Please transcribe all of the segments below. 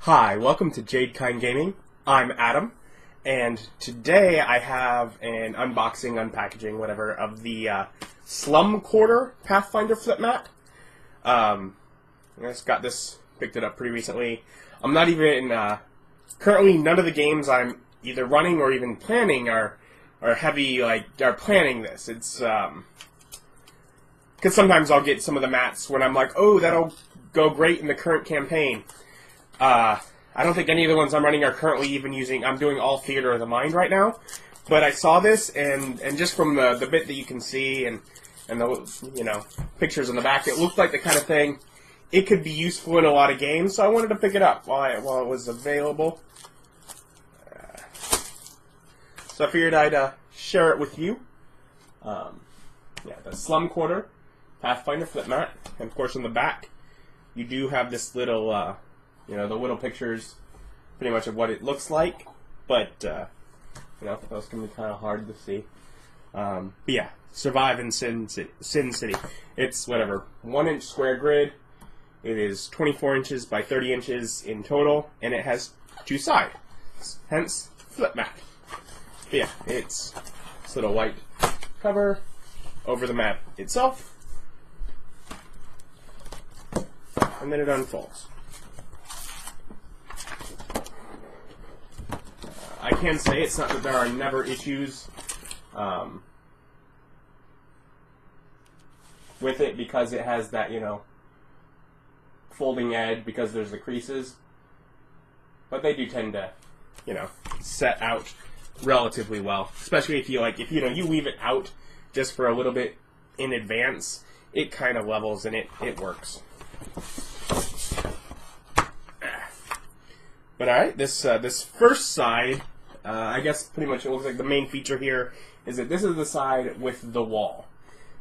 Hi, welcome to Jade Kind Gaming. I'm Adam, and today I have an unboxing, unpackaging, whatever, of the Slum quarter Pathfinder flip mat. I just got this, picked it up pretty recently. I'm not even, currently none of the games I'm either running or even planning are heavy, are planning this. It's, because sometimes I'll get some of the mats when I'm like, oh, that'll go great in the current campaign. I don't think any of the ones I'm running are currently even using. I'm doing all Theater of the Mind right now, but I saw this and just from the bit that you can see and the pictures in the back, it looked like the kind of thing it could be useful in a lot of games. So I wanted to pick it up while it was available. So I figured I'd share it with you. The Slum quarter Pathfinder flip mat, and of course on the back you do have this little. The little pictures, pretty much of what it looks like, but, those can be kind of hard to see. But yeah, Survive in Sin City. It's, 1-inch square grid. It is 24 inches by 30 inches in total, and it has two sides, hence flip mat. But yeah, it's this little white cover over the mat itself, and then it unfolds. I can say it's not that there are never issues with it because it has that, folding edge because there's the creases. But they do tend to, set out relatively well. Especially if you leave it out just for a little bit in advance, it kind of levels and it works. But alright, this first side, I guess pretty much it looks like the main feature here is that this is the side with the wall.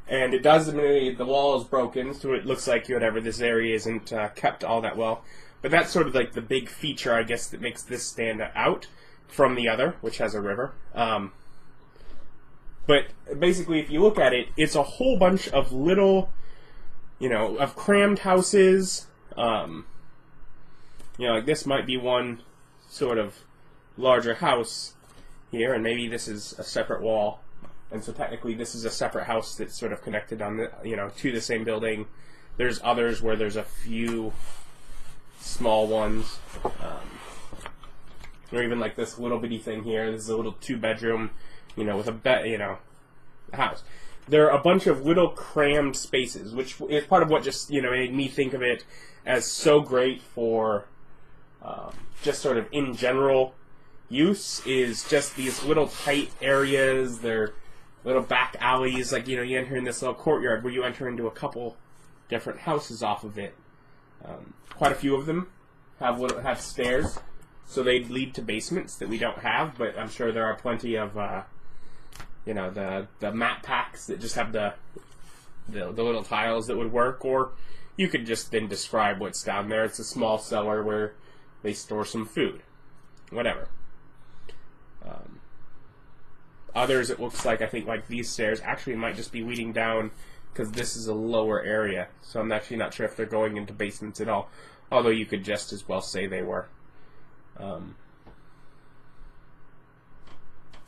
And it does admit the wall is broken, so it looks like this area isn't kept all that well. But that's sort of like the big feature, I guess, that makes this stand out from the other, which has a river. But basically, if you look at it, it's a whole bunch of little, of crammed houses. Like this might be one sort of larger house here, and maybe this is a separate wall, and so technically this is a separate house that's sort of connected on the to the same building. There's others where there's a few small ones, or even like this little bitty thing here. This is a little 2-bedroom, with a bed, house. There are a bunch of little crammed spaces, which is part of what just made me think of it as so great for just sort of in general use, is just these little tight areas. They're little back alleys, you enter in this little courtyard where you enter into a couple different houses off of it. Quite a few of them have stairs, so they lead to basements that we don't have, but I'm sure there are plenty of the map packs that just have the little tiles that would work, or you could just then describe what's down there. It's a small cellar where they store some food, whatever. Others, it looks like, I think, like these stairs actually might just be leading down because this is a lower area. So I'm actually not sure if they're going into basements at all, although you could just as well say they were.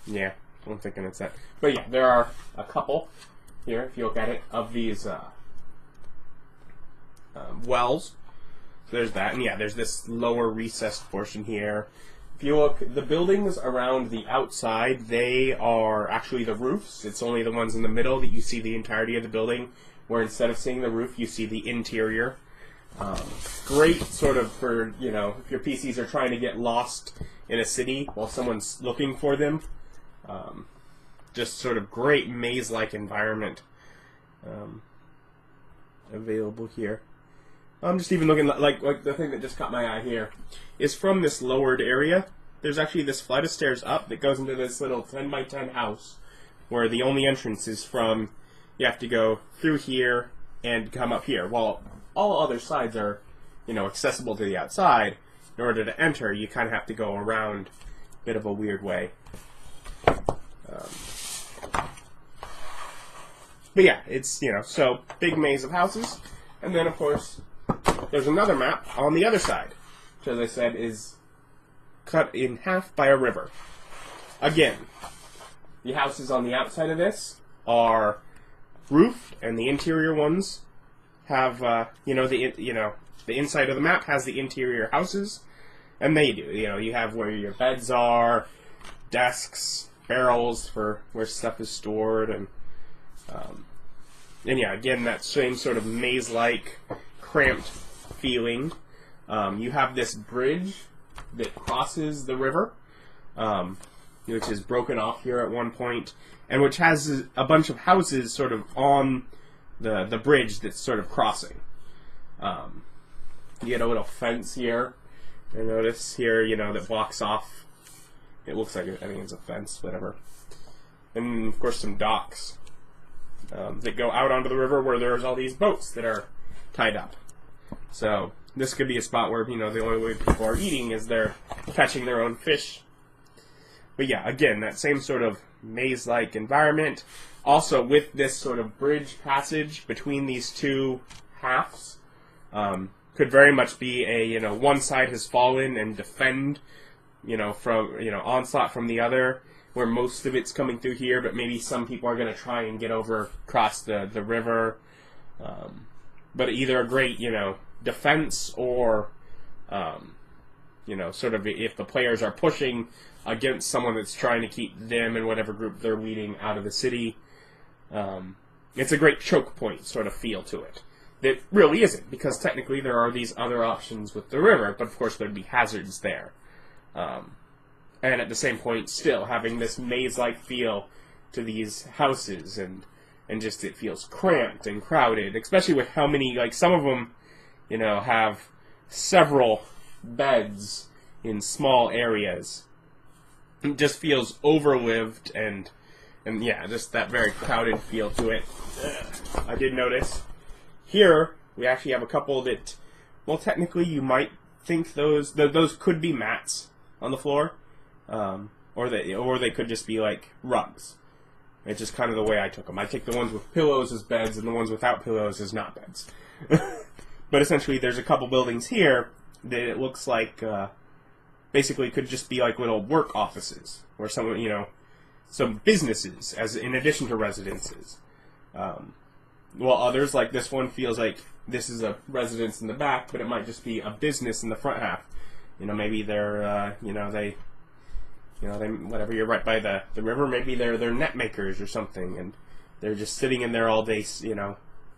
Yeah, I'm thinking it's that. But yeah, there are a couple here, if you look at it, of these wells. So there's that, and yeah, there's this lower recessed portion here. If you look, the buildings around the outside, they are actually the roofs. It's only the ones in the middle that you see the entirety of the building, where instead of seeing the roof, you see the interior. Great sort of for, if your PCs are trying to get lost in a city while someone's looking for them. Just sort of great maze-like environment available here. I'm just even looking like the thing that just caught my eye here is from this lowered area. There's actually this flight of stairs up that goes into this little 10 by 10 house where the only entrance is from, you have to go through here and come up here. While all other sides are, accessible to the outside, in order to enter, you kind of have to go around a bit of a weird way. But yeah, it's, so big maze of houses. And then, of course, there's another map on the other side. which, as I said, is cut in half by a river. Again, the houses on the outside of this are roofed, and the interior ones have, the inside of the map has the interior houses, and they do. You have where your beds are, desks, barrels for where stuff is stored, and yeah, again, that same sort of maze-like, cramped feeling. You have this bridge that crosses the river, which is broken off here at one point, and which has a bunch of houses sort of on the bridge that's sort of crossing. You get a little fence here. I notice here, that blocks off. It looks like, I think it's a fence, whatever. And, of course, some docks that go out onto the river where there's all these boats that are tied up. So, this could be a spot where, the only way people are eating is they're catching their own fish. But yeah, again, that same sort of maze-like environment. Also, with this sort of bridge passage between these two halves, could very much be a, one side has fallen and defend, from, onslaught from the other, where most of it's coming through here, but maybe some people are going to try and get over across the river. But either a great, defense or, sort of if the players are pushing against someone that's trying to keep them and whatever group they're leading out of the city. It's a great choke point sort of feel to it. That really isn't, because technically there are these other options with the river, but of course there'd be hazards there. And at the same point, still having this maze-like feel to these houses, and just it feels cramped and crowded, especially with how many, some of them, have several beds in small areas. It just feels overlived, and yeah, just that very crowded feel to it. I did notice here we actually have a couple that, well, technically you might think those could be mats on the floor, or they could just be like rugs. It's just kind of the way I took them. I take the ones with pillows as beds, and the ones without pillows as not beds. But essentially, there's a couple buildings here that it looks like basically could just be like little work offices, or some businesses as in addition to residences. While others, like this one, feels like this is a residence in the back, but it might just be a business in the front half. Maybe they're they whatever, you're right by the river. Maybe they're net makers or something, and they're just sitting in there all day,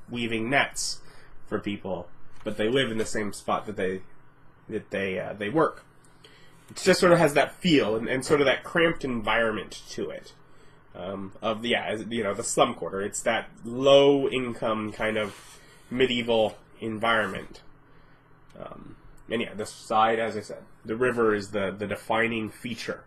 weaving nets for people. But they live in the same spot that they work. It just sort of has that feel and sort of that cramped environment to it. The slum quarter. It's that low income kind of medieval environment. And yeah, this side, as I said, the river is the defining feature.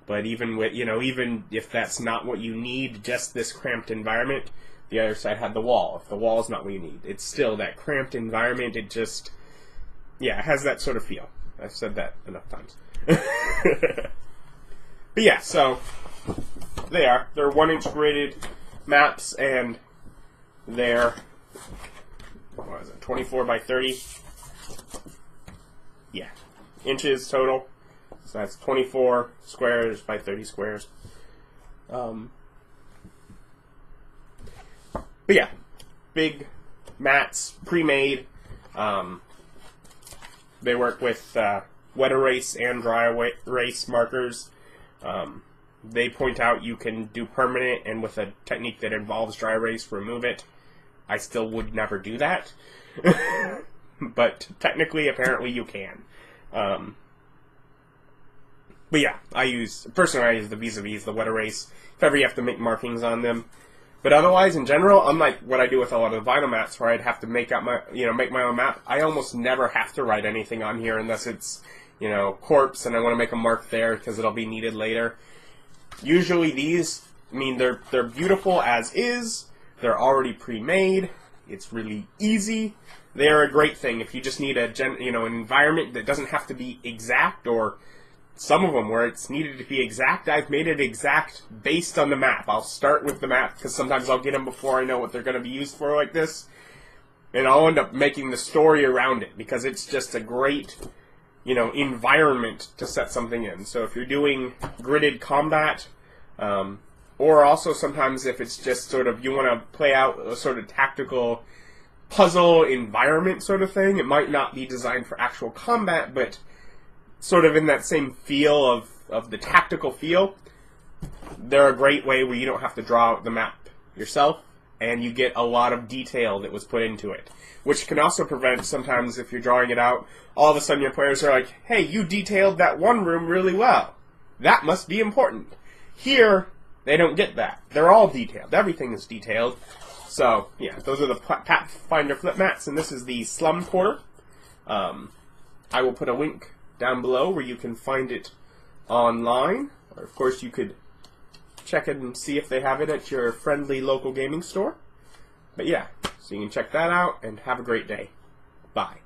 But even with, even if that's not what you need, just this cramped environment, the other side had the wall. If the wall is not what you need, it's still that cramped environment. It just, it has that sort of feel. I've said that enough times. But yeah, so they're 1-inch graded maps, and they're 24 by 30. Yeah, inches total. So that's 24 squares by 30 squares. But yeah, big mats, pre-made. They work with wet erase and dry erase markers. They point out you can do permanent, and with a technique that involves dry erase, remove it. I still would never do that. But technically, apparently, you can. But yeah, personally I use the vis-a-vis, the wet erase, if ever you have to make markings on them. But otherwise, in general, unlike what I do with a lot of vinyl maps, where I'd have to make my own map, I almost never have to write anything on here unless it's, corpse, and I want to make a mark there because it'll be needed later. Usually these, they're beautiful as is. They're already pre-made. It's really easy. They're a great thing if you just need an environment that doesn't have to be exact, or some of them where it's needed to be exact. I've made it exact based on the map. I'll start with the map, because sometimes I'll get them before I know what they're going to be used for like this. And I'll end up making the story around it, because it's just a great environment to set something in. So if you're doing gridded combat, or also sometimes if it's just sort of you want to play out a sort of tactical puzzle environment sort of thing, it might not be designed for actual combat, but sort of in that same feel of the tactical feel. They're a great way where you don't have to draw out the map yourself, and you get a lot of detail that was put into it, which can also prevent sometimes if you're drawing it out, all of a sudden your players are like, hey, you detailed that one room really well. That must be important. Here, they don't get that. They're all detailed. Everything is detailed. So, yeah, those are the Pathfinder flip mats, and this is the Slum Porter. I will put a link down below where you can find it online. Or, of course, you could check it and see if they have it at your friendly local gaming store. But yeah, so you can check that out, and have a great day. Bye.